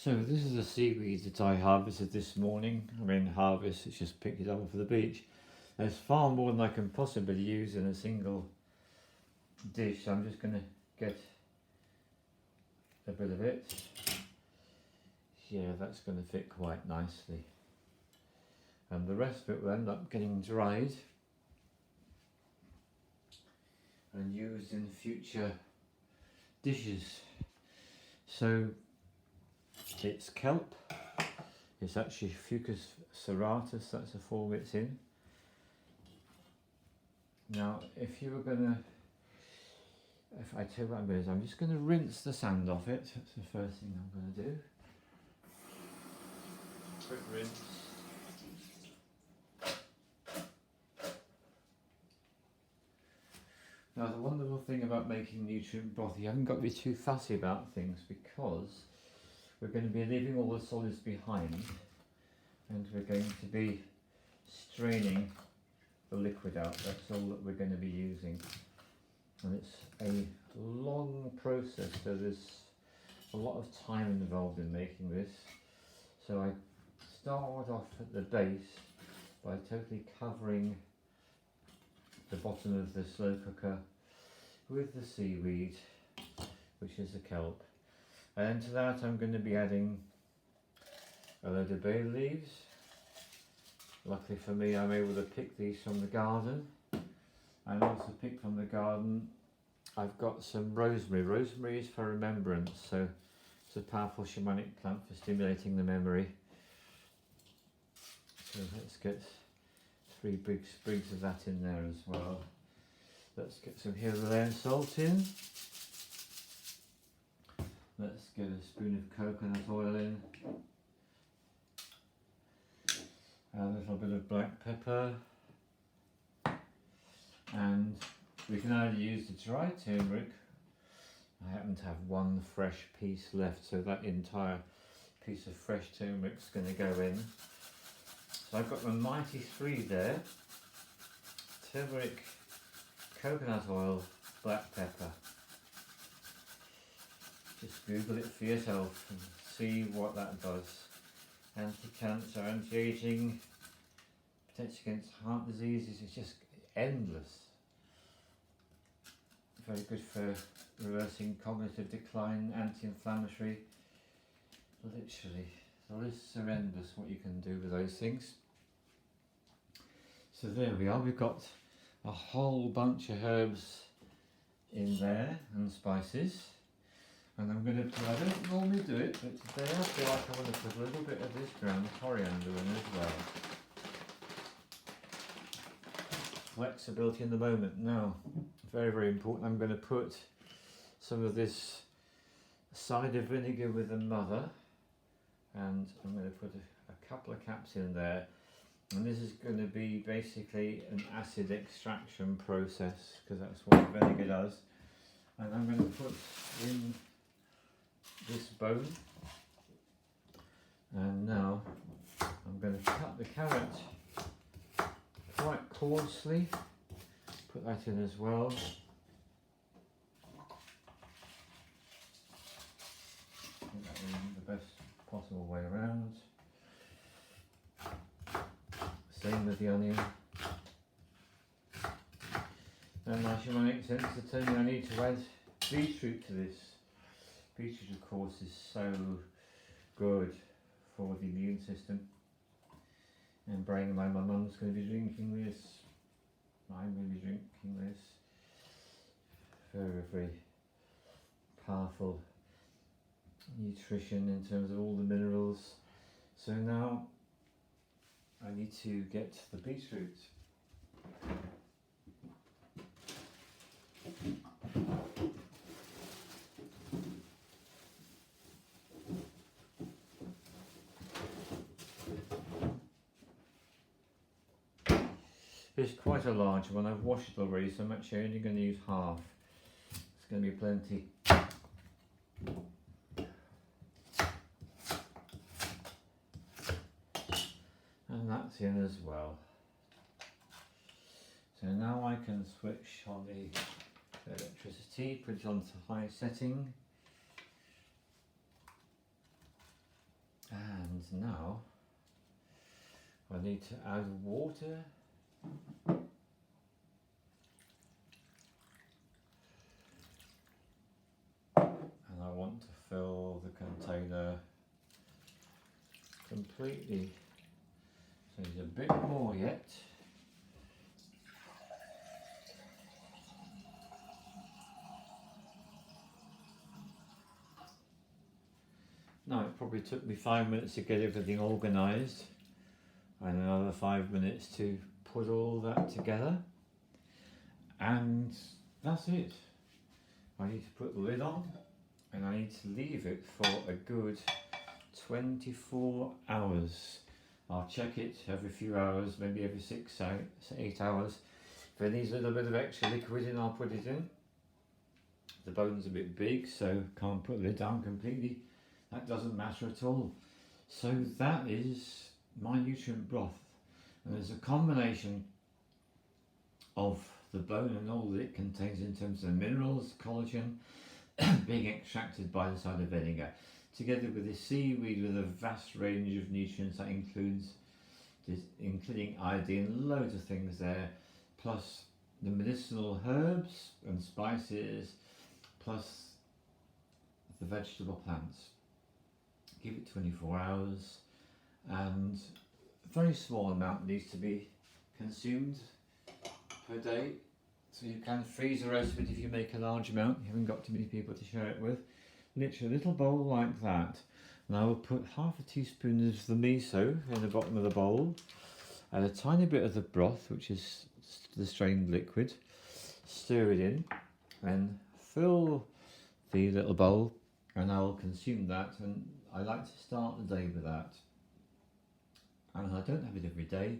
So this is the seaweed that I harvested this morning. I mean harvest, it's just picked it up off the beach. There's far more than I can possibly use in a single dish. So I'm just going to get a bit of it. Yeah, that's going to fit quite nicely. And the rest of it will end up getting dried and used in future dishes. So it's kelp. It's actually Fucus serratus, that's the form it's in. Now, if you were gonna, if I tell you what I'm going to do, I'm just going to rinse the sand off it. That's the first thing I'm going to do. Quick rinse. Now, the wonderful thing about making nutrient broth, you haven't got to be too fussy about things because we're going to be leaving all the solids behind and we're going to be straining the liquid out. That's all that we're going to be using. And it's a long process, so there's a lot of time involved in making this. So I start off at the base by totally covering the bottom of the slow cooker with the seaweed, which is the kelp. And to that I'm going to be adding a load of bay leaves. Luckily for me, I'm able to pick these from the garden. And also pick from the garden, I've got some rosemary. Rosemary is for remembrance, so it's a powerful shamanic plant for stimulating the memory. So let's get 3 big sprigs of that in there as well. Let's get some Himalayan salt in. Let's get a spoon of coconut oil in. A little bit of black pepper. And we can either use the dry turmeric. I happen to have one fresh piece left, so that entire piece of fresh turmeric is going to go in. So I've got the mighty 3 there: turmeric, coconut oil, black pepper. Just Google it for yourself and see what that does. Anti-cancer, anti-aging, protection against heart diseases, it's just endless. Very good for reversing cognitive decline, anti-inflammatory. Literally, the lists are endless what you can do with those things. So there we are, we've got a whole bunch of herbs in there and spices. And I'm going to put, I don't normally do it, but today I feel like I want to put a little bit of this ground coriander in as well. Flexibility in the moment. Now, very, very important, I'm going to put some of this cider vinegar with the mother, and I'm going to put a couple of caps in there. And this is going to be basically an acid extraction process, because that's what vinegar does. And I'm going to put in this bone, and now I'm going to cut the carrot quite coarsely, put that in as well. Put that in the best possible way around. Same with the onion. And my shamanic sense to tell me I need to add beetroot to this. Beetroot, of course, is so good for the immune system. And bearing in mind my mum's going to be drinking this, I'm going to be drinking this. Very, very powerful nutrition in terms of all the minerals. So now I need to get the beetroot. It's quite a large one. I've washed it already, so I'm actually only going to use half. It's going to be plenty. And that's in as well. So now I can switch on the electricity, put it on to high setting. And now I need to add water. And I want to fill the container completely. So there's a bit more yet. Now it probably took me 5 minutes to get everything organised and another 5 minutes to put all that together, and that's it. I need to put the lid on and I need to leave it for a good 24 hours. I'll check it every few hours, maybe every 8 hours. If it needs a little bit of extra liquid in, I'll put it in. The bone's a bit big, so can't put the lid down completely. That doesn't matter at all. So that is my nutrient broth. And there's a combination of the bone and all that it contains in terms of minerals, collagen, being extracted by the cider vinegar, together with the seaweed with a vast range of nutrients that including iodine, loads of things there, plus the medicinal herbs and spices, plus the vegetable plants. Give it 24 hours, and a very small amount needs to be consumed per day. So you can freeze the rest of it if you make a large amount. You haven't got too many people to share it with. Literally a little bowl like that. And I will put half a teaspoon of the miso in the bottom of the bowl, and a tiny bit of the broth, which is the strained liquid. Stir it in and fill the little bowl, and I will consume that. And I like to start the day with that. And I don't have it every day.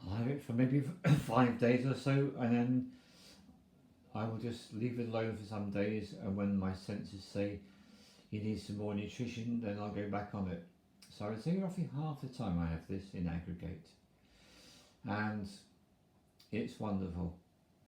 I'll have it for maybe 5 days or so, and then I will just leave it alone for some days, and when my senses say you need some more nutrition, then I'll go back on it. So I would say roughly half the time I have this in aggregate. And it's wonderful.